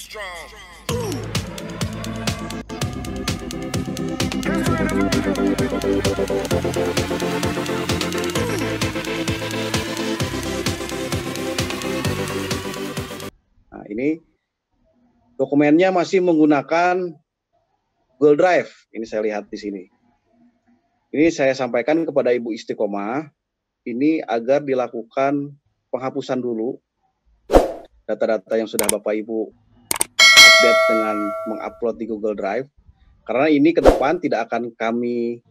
Nah, ini dokumennya masih menggunakan Google Drive. Ini saya lihat di sini. Ini saya sampaikan kepada Ibu Istiqomah, ini agar dilakukan penghapusan dulu data-data yang sudah Bapak Ibu update dengan mengupload di Google Drive. Karena ini ke depan tidak akan kami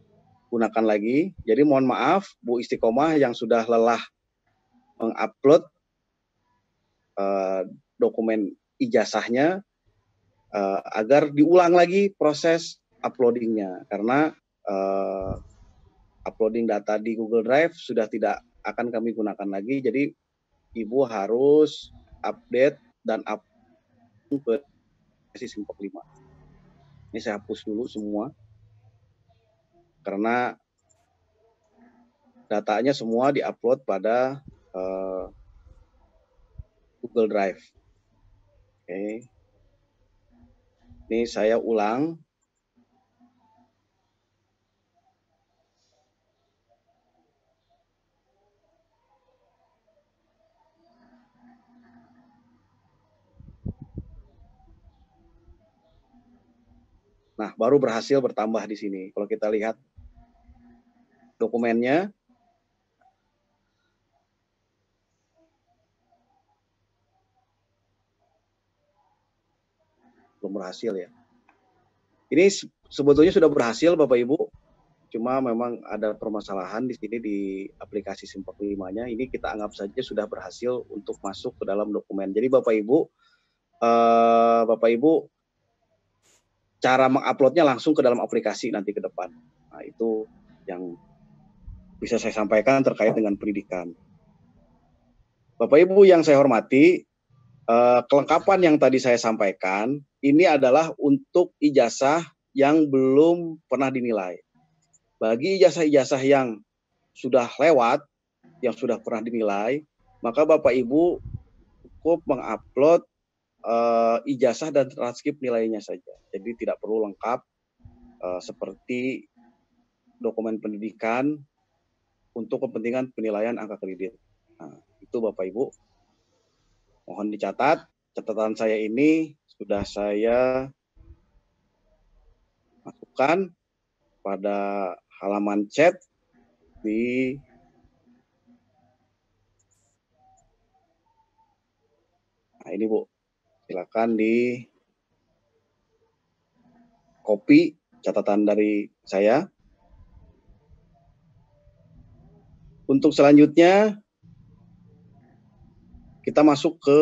gunakan lagi. Jadi mohon maaf Bu Istiqomah yang sudah lelah mengupload dokumen ijazahnya, agar diulang lagi proses uploadingnya. Karena uploading data di Google Drive sudah tidak akan kami gunakan lagi. Jadi Ibu harus update dan upload ke versi Simpok 5. Ini saya hapus dulu semua. Karena datanya semua diupload pada Google Drive. Oke. Ini saya ulang. Nah, baru berhasil bertambah di sini. Kalau kita lihat dokumennya, belum berhasil ya. Ini sebetulnya sudah berhasil Bapak Ibu, cuma memang ada permasalahan di sini di aplikasi Simpok 5-nya. Ini kita anggap saja sudah berhasil untuk masuk ke dalam dokumen. Jadi Bapak Ibu, cara menguploadnya langsung ke dalam aplikasi nanti ke depan. Nah, itu yang bisa saya sampaikan terkait dengan pendidikan. Bapak Ibu yang saya hormati, kelengkapan yang tadi saya sampaikan ini adalah untuk ijazah yang belum pernah dinilai. Bagi ijazah-ijazah yang sudah lewat, yang sudah pernah dinilai, maka Bapak Ibu cukup mengupload ijazah dan transkrip nilainya saja. Jadi tidak perlu lengkap seperti dokumen pendidikan untuk kepentingan penilaian angka kredit. Nah, itu Bapak Ibu. Mohon dicatat, catatan saya ini sudah saya masukkan pada halaman chat di ini Bu, silakan di copy catatan dari saya. Untuk selanjutnya kita masuk ke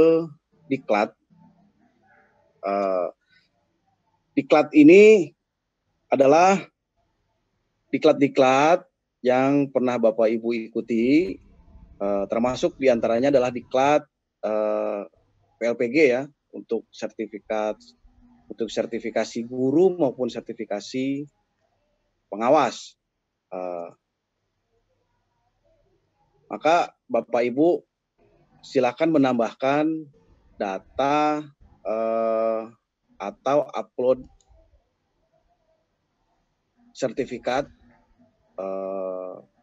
diklat. Diklat ini adalah diklat-diklat yang pernah Bapak Ibu ikuti, termasuk diantaranya adalah diklat PLPG ya, untuk sertifikasi guru maupun sertifikasi pengawas. Maka Bapak Ibu silakan menambahkan data atau upload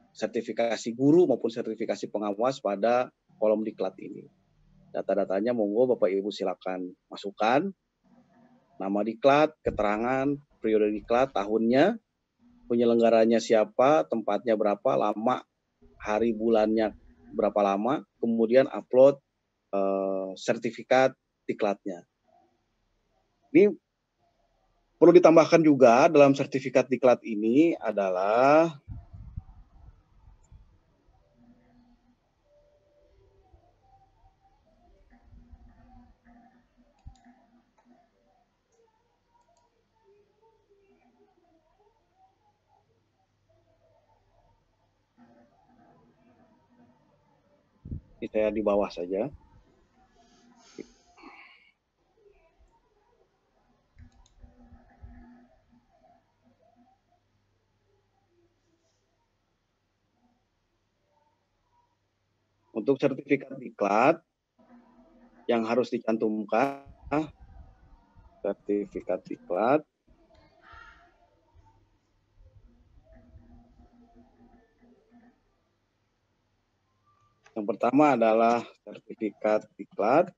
sertifikasi guru maupun sertifikasi pengawas pada kolom diklat ini. Data-datanya monggo Bapak Ibu silakan masukkan. Nama diklat, keterangan, periode diklat, tahunnya, penyelenggaranya siapa, tempatnya berapa, lama, hari bulannya berapa lama, kemudian upload sertifikat diklatnya. Ini perlu ditambahkan juga dalam sertifikat diklat ini adalah ini saya di bawah saja. Untuk sertifikat diklat yang harus dicantumkan sertifikat diklat. Yang pertama adalah sertifikat diklat.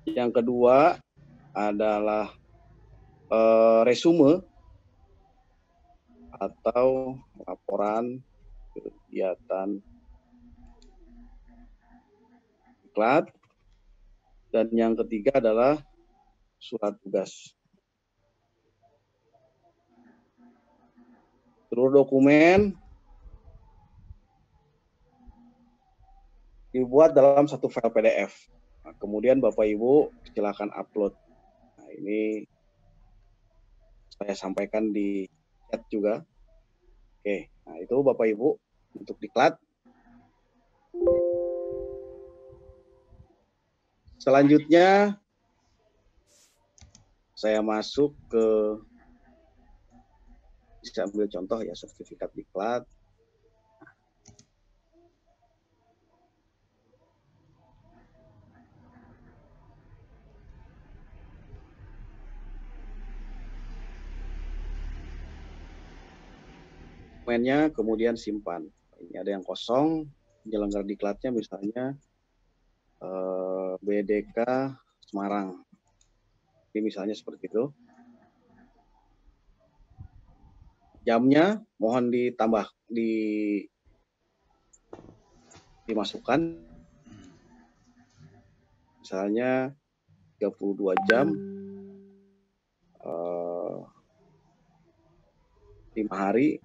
Yang kedua adalah resume atau laporan kegiatan diklat. Dan yang ketiga adalah surat tugas. Seluruh dokumen dibuat dalam satu file PDF. Nah, kemudian Bapak Ibu silakan upload. Nah, ini saya sampaikan di chat juga. Oke, nah itu Bapak Ibu untuk diklat. Selanjutnya saya masuk ke, bisa ambil contoh ya, sertifikat diklat. Dokumennya kemudian simpan. Ini ada yang kosong, penyelenggara diklatnya misalnya BDK Semarang. Ini misalnya seperti itu. Jamnya mohon ditambah, dimasukkan. Misalnya 32 jam, 5 hari.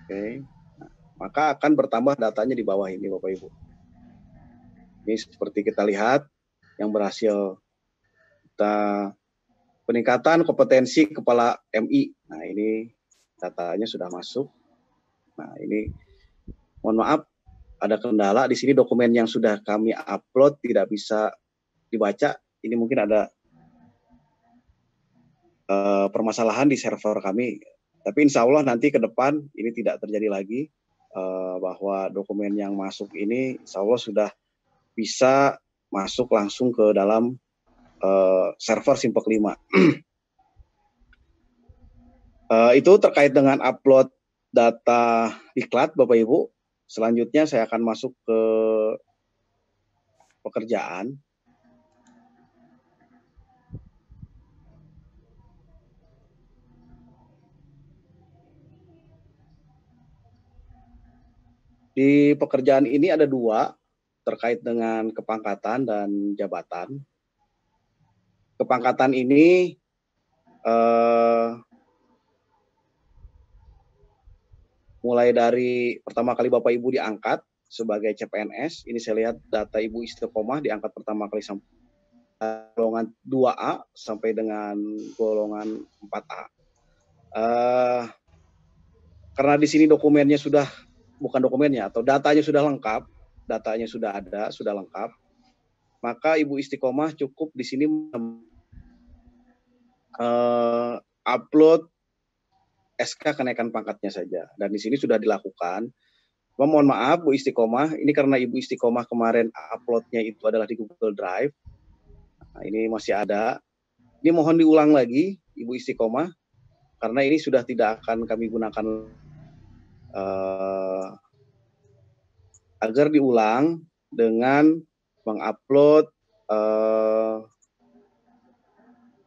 Oke. Nah, maka akan bertambah datanya di bawah ini Bapak Ibu. Ini seperti kita lihat yang berhasil kita peningkatan kompetensi kepala MI. Nah, ini datanya sudah masuk. Nah, ini mohon maaf ada kendala di sini, dokumen yang sudah kami upload tidak bisa dibaca. Ini mungkin ada permasalahan di server kami. Tapi insya Allah nanti ke depan ini tidak terjadi lagi, bahwa dokumen yang masuk ini insya Allah sudah bisa masuk langsung ke dalam server Simpek 5. Itu terkait dengan upload data diklat Bapak Ibu. Selanjutnya saya akan masuk ke pekerjaan. Di pekerjaan ini ada dua, terkait dengan kepangkatan dan jabatan. Kepangkatan ini mulai dari pertama kali Bapak Ibu diangkat sebagai CPNS, ini saya lihat data Ibu Istiqomah diangkat pertama kali sampai golongan 2A sampai dengan golongan 4A. Karena di sini dokumennya sudah, bukan dokumennya, atau datanya sudah lengkap, datanya sudah ada, sudah lengkap, maka Ibu Istiqomah cukup di sini upload SK kenaikan pangkatnya saja. Dan di sini sudah dilakukan. Mohon maaf Bu Istiqomah, ini karena Ibu Istiqomah kemarin uploadnya itu adalah di Google Drive. Nah, ini masih ada. Ini mohon diulang lagi Ibu Istiqomah, karena ini sudah tidak akan kami gunakan agar diulang dengan mengupload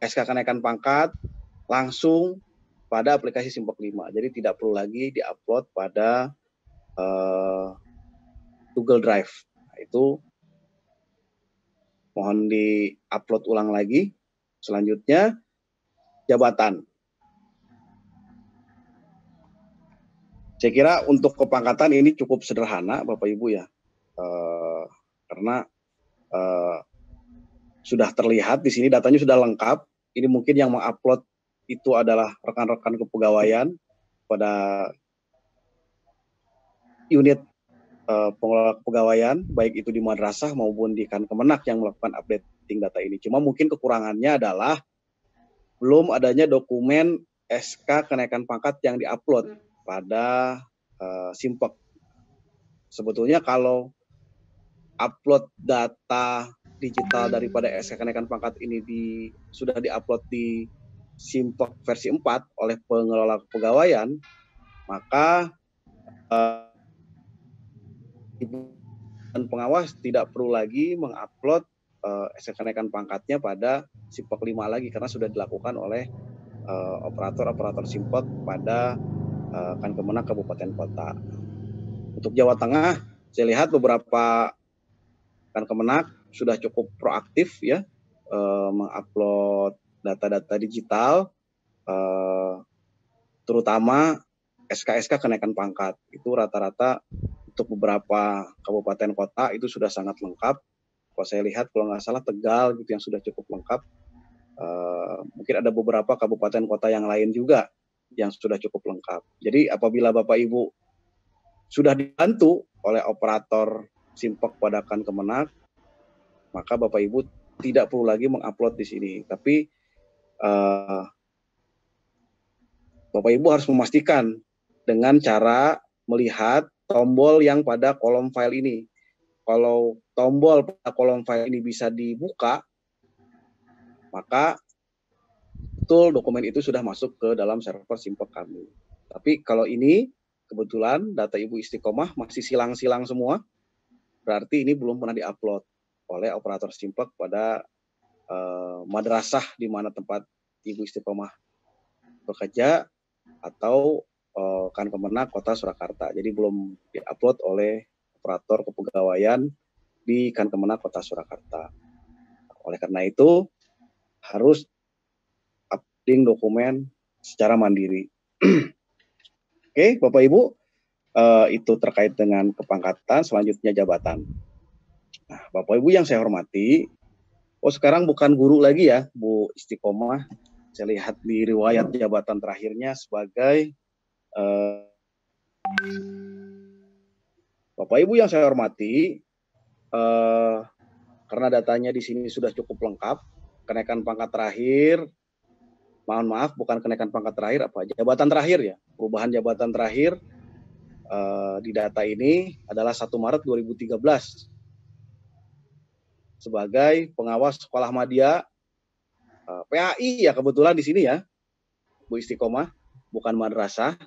SK kenaikan pangkat langsung pada aplikasi Simpek 5. Jadi tidak perlu lagi diupload pada Google Drive. Nah, itu mohon diupload ulang lagi. Selanjutnya jabatan. Saya kira untuk kepangkatan ini cukup sederhana Bapak Ibu ya, karena sudah terlihat di sini datanya sudah lengkap. Ini mungkin yang mengupload itu adalah rekan-rekan kepegawaian pada unit pengelola kepegawaian, baik itu di madrasah maupun di Kemenak yang melakukan updating data ini. Cuma mungkin kekurangannya adalah belum adanya dokumen SK kenaikan pangkat yang diupload pada Simpek. Sebetulnya kalau upload data digital daripada SK kenaikan pangkat ini sudah diupload di Simpek versi 4 oleh pengelola kepegawaian, maka dan pengawas tidak perlu lagi mengupload SK kenaikan pangkatnya pada Simpek 5 lagi, karena sudah dilakukan oleh operator Simpek pada Kemenag Kabupaten Kota. Untuk Jawa Tengah, saya lihat beberapa Kemenag sudah cukup proaktif ya, mengupload data-data digital, terutama SK-SK kenaikan pangkat. Itu rata-rata untuk beberapa kabupaten kota itu sudah sangat lengkap. Kalau saya lihat, kalau nggak salah Tegal gitu yang sudah cukup lengkap. Mungkin ada beberapa kabupaten kota yang lain juga yang sudah cukup lengkap. Jadi apabila Bapak Ibu sudah dibantu oleh operator Simpek pada Kemenag, maka Bapak Ibu tidak perlu lagi mengupload di sini. Tapi Bapak Ibu harus memastikan dengan cara melihat tombol yang pada kolom file ini. Kalau tombol pada kolom file ini bisa dibuka, maka betul dokumen itu sudah masuk ke dalam server Simpek kami. Tapi kalau ini kebetulan data Ibu Istiqomah masih silang-silang semua, berarti ini belum pernah diupload oleh operator Simpek pada madrasah di mana tempat Ibu Istiqomah bekerja atau Kemenag Kota Surakarta. Jadi belum diupload oleh operator kepegawaian di Kemenag Kota Surakarta. Oleh karena itu harus uploading dokumen secara mandiri. Oke, Bapak Ibu, itu terkait dengan kepangkatan. Selanjutnya jabatan. Nah, Bapak Ibu yang saya hormati, sekarang bukan guru lagi ya, Bu Istiqomah. Saya lihat di riwayat jabatan terakhirnya sebagai Bapak Ibu yang saya hormati, karena datanya di sini sudah cukup lengkap, kenaikan pangkat terakhir, mohon maaf, bukan kenaikan pangkat terakhir, jabatan terakhir ya, perubahan jabatan terakhir di data ini adalah 1 Maret 2013 sebagai pengawas sekolah madya PAI ya, kebetulan di sini ya, Bu Istiqomah, bukan madrasah.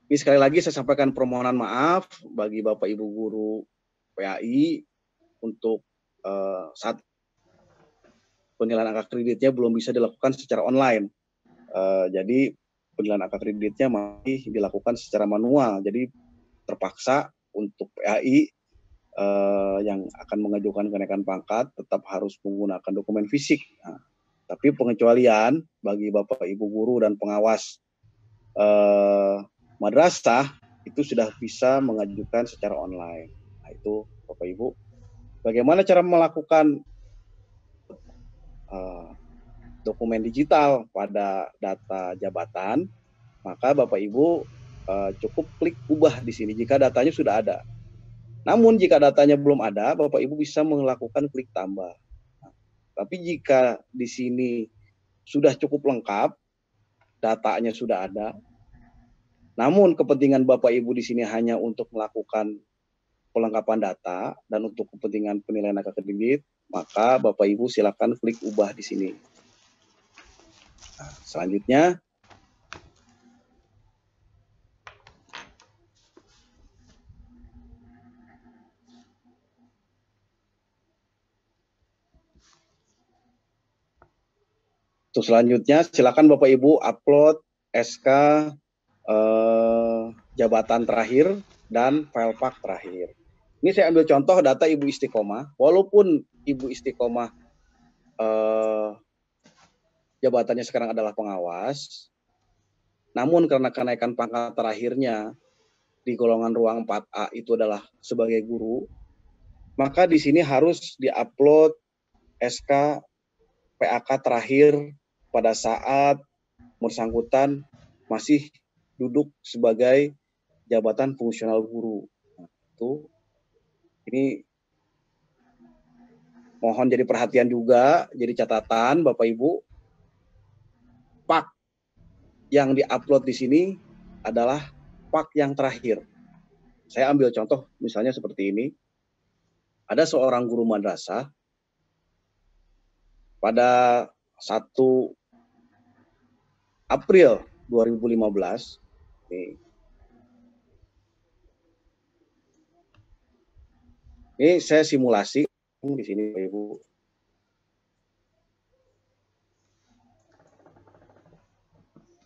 Ini sekali lagi saya sampaikan permohonan maaf bagi Bapak Ibu guru PAI untuk saat penilaian angka kreditnya belum bisa dilakukan secara online. Jadi penilaian angka kreditnya masih dilakukan secara manual. Jadi terpaksa untuk PAI yang akan mengajukan kenaikan pangkat tetap harus menggunakan dokumen fisik. Nah, tapi pengecualian bagi Bapak Ibu guru dan pengawas madrasah itu sudah bisa mengajukan secara online. Nah, itu Bapak Ibu. Bagaimana cara melakukan dokumen digital pada data jabatan? Maka Bapak Ibu cukup klik ubah di sini jika datanya sudah ada. Namun jika datanya belum ada, Bapak Ibu bisa melakukan klik tambah. Nah, tapi jika di sini sudah cukup lengkap, datanya sudah ada, namun kepentingan Bapak Ibu di sini hanya untuk melakukan pelengkapan data dan untuk kepentingan penilaian angka kredit, maka Bapak Ibu silakan klik ubah di sini. Nah, selanjutnya, silakan Bapak Ibu upload SK jabatan terakhir dan file pak terakhir. Ini saya ambil contoh data Ibu Istiqomah. Walaupun Ibu Istiqomah jabatannya sekarang adalah pengawas, namun karena kenaikan pangkat terakhirnya di golongan ruang 4A itu adalah sebagai guru, maka di sini harus diupload SK PAK terakhir pada saat bersangkutan masih duduk sebagai jabatan fungsional guru. Nah, ini mohon jadi perhatian juga, jadi catatan Bapak Ibu, pak yang diupload di sini adalah pak yang terakhir. Saya ambil contoh misalnya seperti ini. Ada seorang guru madrasah pada 1 April 2015, ini saya simulasi di sini, Pak Ibu.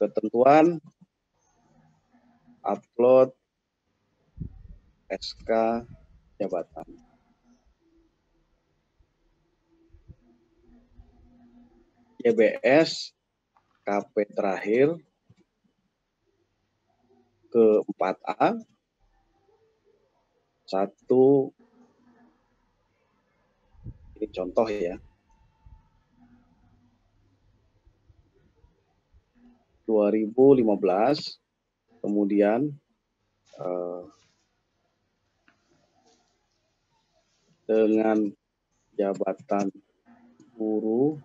Ketentuan upload SK jabatan. JBS KP terakhir ke 4A 1, ini contoh ya, 2015, kemudian dengan jabatan guru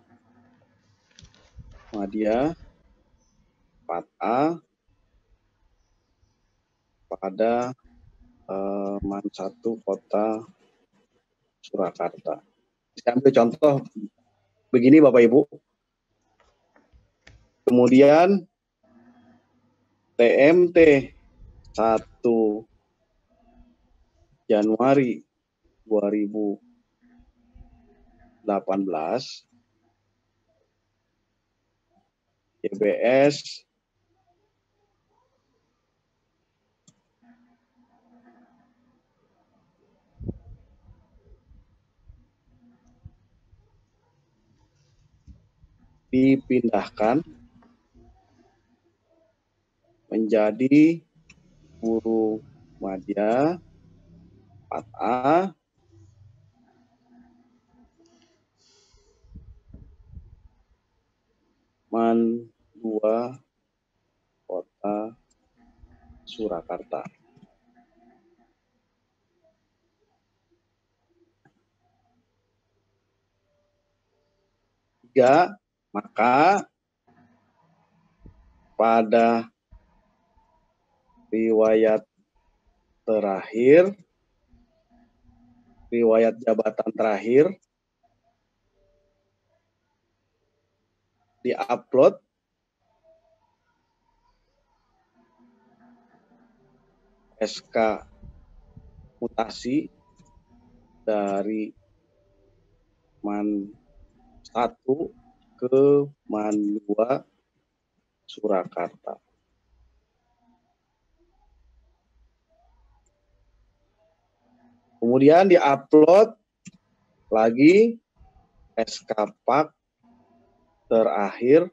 Madya 4A pada MAN 1 Kota Surakarta. Saya ambil contoh begini Bapak Ibu. Kemudian TMT 1 Januari 2018, JBS dipindahkan menjadi guru Madya 4A MAN 2 Kota Surakarta. Tiga, maka pada riwayat terakhir, riwayat jabatan terakhir, diupload SK mutasi dari MAN 1 ke MAN 2 Surakarta. Kemudian diupload lagi SK Pak terakhir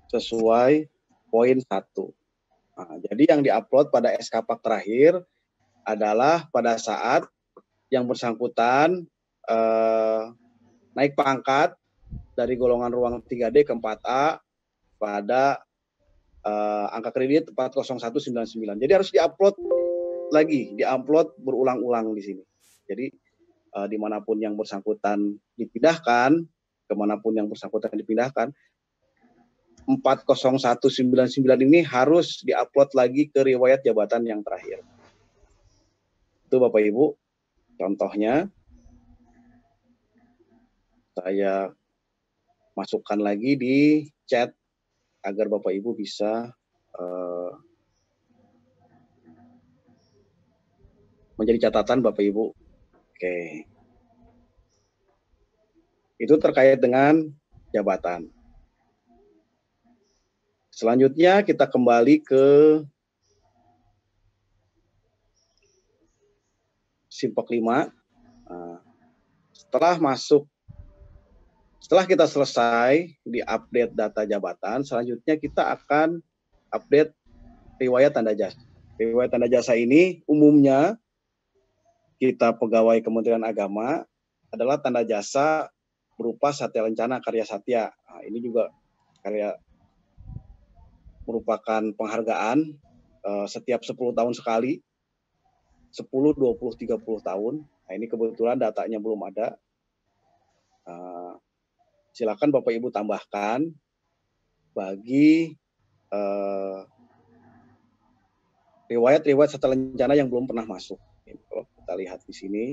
sesuai poin 1. Nah, jadi yang diupload pada SK Pak terakhir adalah pada saat yang bersangkutan naik pangkat dari golongan ruang 3D ke 4A pada angka kredit 40199. Jadi harus diupload lagi, diupload berulang-ulang di sini. Jadi dimanapun yang bersangkutan dipindahkan, kemanapun yang bersangkutan dipindahkan, 40199 ini harus diupload lagi ke riwayat jabatan yang terakhir. Itu Bapak Ibu, contohnya. Saya masukkan lagi di chat agar Bapak Ibu bisa menjadi catatan Bapak Ibu. Oke. Itu terkait dengan jabatan. Selanjutnya kita kembali ke Simpok 5. Nah, setelah kita selesai di update data jabatan, selanjutnya kita akan update riwayat tanda jasa. Riwayat tanda jasa ini umumnya kita pegawai Kementerian Agama adalah tanda jasa berupa Satya Lencana Karya Satya. Nah, ini juga merupakan penghargaan setiap 10 tahun sekali, 10, 20, 30 tahun. Nah, ini kebetulan datanya belum ada. Silakan Bapak Ibu tambahkan bagi riwayat serta lencana yang belum pernah masuk. Kalau kita lihat di sini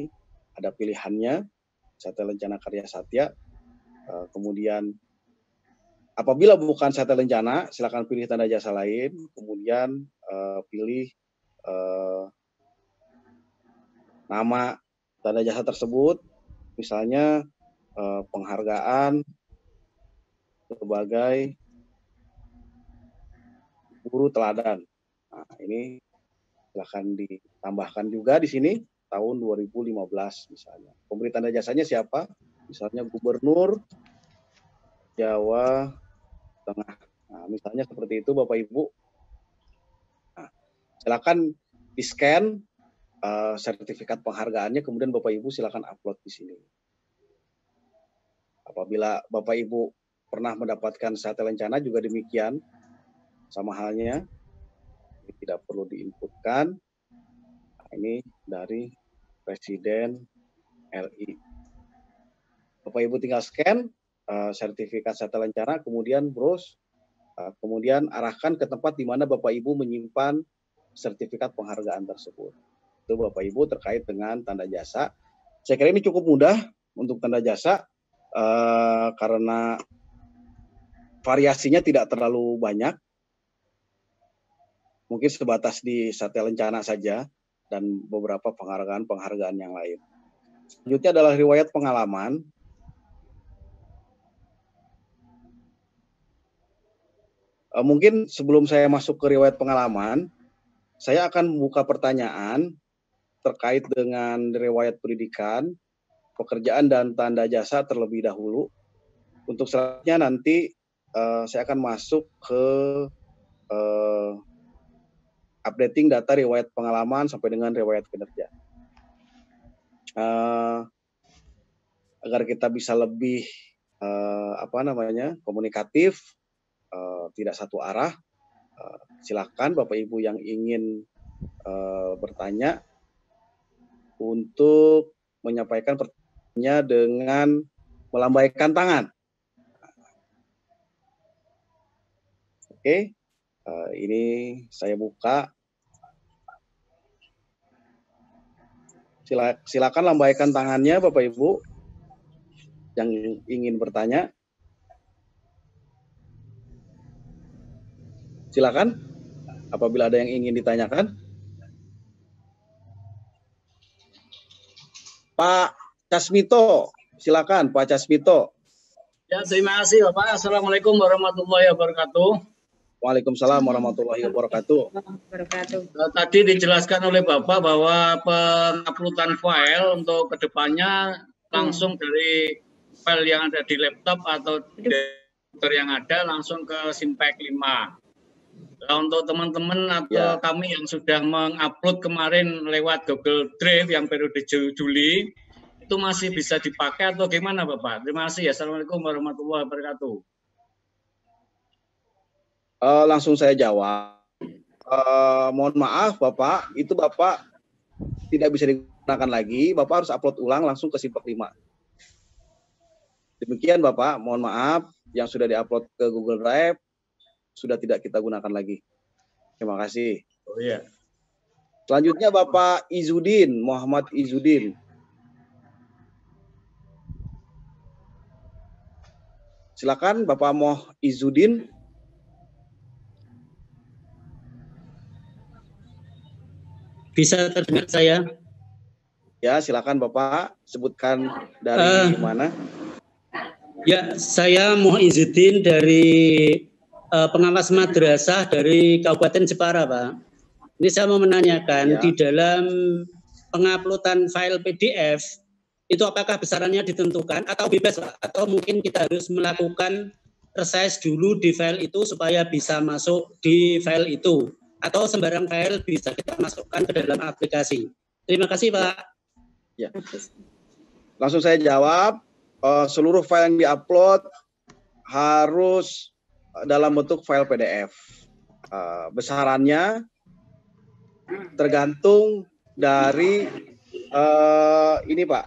ada pilihannya, Satya Lencana Karya Satya. Kemudian apabila bukan Satya Lencana, silakan pilih tanda jasa lain. Kemudian pilih nama tanda jasa tersebut, misalnya penghargaan sebagai guru teladan. Nah, ini silakan ditambahkan juga di sini tahun 2015 misalnya. Pemberi tanda jasanya siapa? Misalnya Gubernur Jawa Tengah. Nah, misalnya seperti itu Bapak Ibu. Nah, silakan di-scan sertifikat penghargaannya, kemudian Bapak Ibu silakan upload di sini. Apabila Bapak Ibu pernah mendapatkan Satya Lencana juga demikian, sama halnya, ini tidak perlu diinputkan. Nah, ini dari Presiden RI. Bapak Ibu tinggal scan sertifikat Satya Lencana, kemudian browse, kemudian arahkan ke tempat di mana Bapak Ibu menyimpan sertifikat penghargaan tersebut. Itu Bapak Ibu terkait dengan tanda jasa. Saya kira ini cukup mudah untuk tanda jasa karena variasinya tidak terlalu banyak. Mungkin sebatas di Satya Lencana saja dan beberapa penghargaan yang lain. Selanjutnya adalah riwayat pengalaman. Mungkin sebelum saya masuk ke riwayat pengalaman, saya akan membuka pertanyaan terkait dengan riwayat pendidikan, pekerjaan, dan tanda jasa terlebih dahulu. Untuk selanjutnya nanti saya akan masuk ke updating data riwayat pengalaman sampai dengan riwayat kinerja. Agar kita bisa lebih komunikatif, tidak satu arah, silakan Bapak Ibu yang ingin bertanya untuk menyampaikan pertanyaannya dengan melambaikan tangan. Oke, ini saya buka. Silakan lambaikan tangannya Bapak Ibu yang ingin bertanya. Silakan apabila ada yang ingin ditanyakan. Pak Casmito, silakan Pak Casmito. Ya, terima kasih Bapak. Assalamualaikum warahmatullahi wabarakatuh. Waalaikumsalam warahmatullahi wabarakatuh. Tadi dijelaskan oleh Bapak bahwa penguploadan file untuk kedepannya langsung dari file yang ada di laptop atau di komputer yang ada langsung ke Simpek 5. Nah, untuk teman-teman atau kami yang sudah mengupload kemarin lewat Google Drive yang periode Juli, itu masih bisa dipakai atau gimana Bapak? Terima kasih. Assalamualaikum warahmatullahi wabarakatuh. Langsung saya jawab. Mohon maaf Bapak, itu Bapak tidak bisa digunakan lagi. Bapak harus upload ulang langsung ke Simpek 5. Demikian Bapak, mohon maaf yang sudah diupload ke Google Drive sudah tidak kita gunakan lagi. Terima kasih. Oh iya. Selanjutnya Bapak Izudin, Muhammad Izudin. Silakan Bapak Izudin. Bisa terdengar saya? Ya, silakan Bapak sebutkan dari mana. Ya, saya Izudin dari pengawas madrasah dari Kabupaten Jepara, Pak. Ini saya mau menanyakan di dalam penguploadan file PDF itu apakah besarannya ditentukan atau bebas, Pak? Atau mungkin kita harus melakukan resize dulu di file itu supaya bisa masuk di file itu, atau sembarang file bisa kita masukkan ke dalam aplikasi. Terima kasih, Pak. Ya. Langsung saya jawab. Seluruh file yang diupload harus dalam bentuk file PDF. Besarannya tergantung dari ini Pak,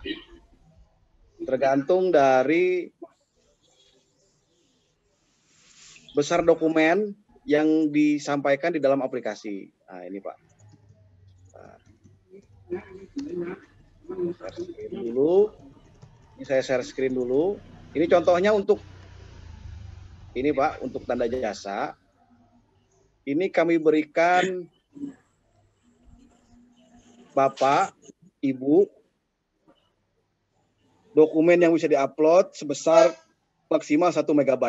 tergantung dari besar dokumen yang disampaikan di dalam aplikasi. Nah ini Pak. Share screen dulu. Ini saya share screen dulu. Ini contohnya untuk ini Pak, untuk tanda jasa. Ini kami berikan Bapak, Ibu, dokumen yang bisa diupload sebesar maksimal 1 MB.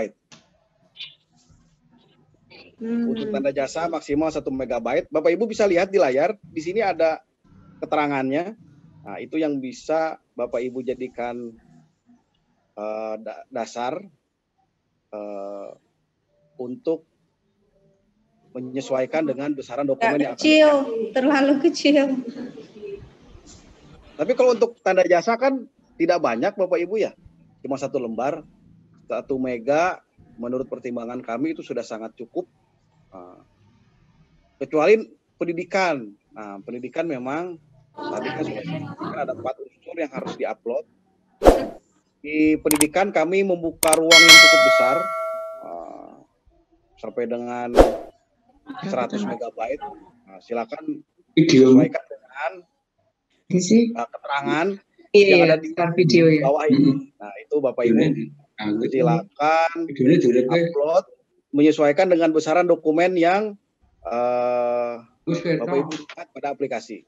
Untuk tanda jasa maksimal 1 MB. Bapak Ibu bisa lihat di layar, di sini ada keterangannya. Nah, itu yang bisa Bapak Ibu jadikan dasar untuk menyesuaikan dengan besaran dokumen yang kecil, terlalu kecil. Tapi kalau untuk tanda jasa kan tidak banyak Bapak Ibu ya, cuma 1 lembar, 1 mega. Menurut pertimbangan kami itu sudah sangat cukup. Kecuali pendidikan. Nah, pendidikan memang tadi kan sudah disebutkan ada 4 unsur yang harus diupload. Di pendidikan kami membuka ruang yang cukup besar, sampai dengan 100 MB. Nah, silakan sesuaikan dengan keterangan yang ada di video bawah ini. Nah, itu Bapak Ibu silakan upload menyesuaikan dengan besaran dokumen yang Bapak Ibu lihat pada aplikasi.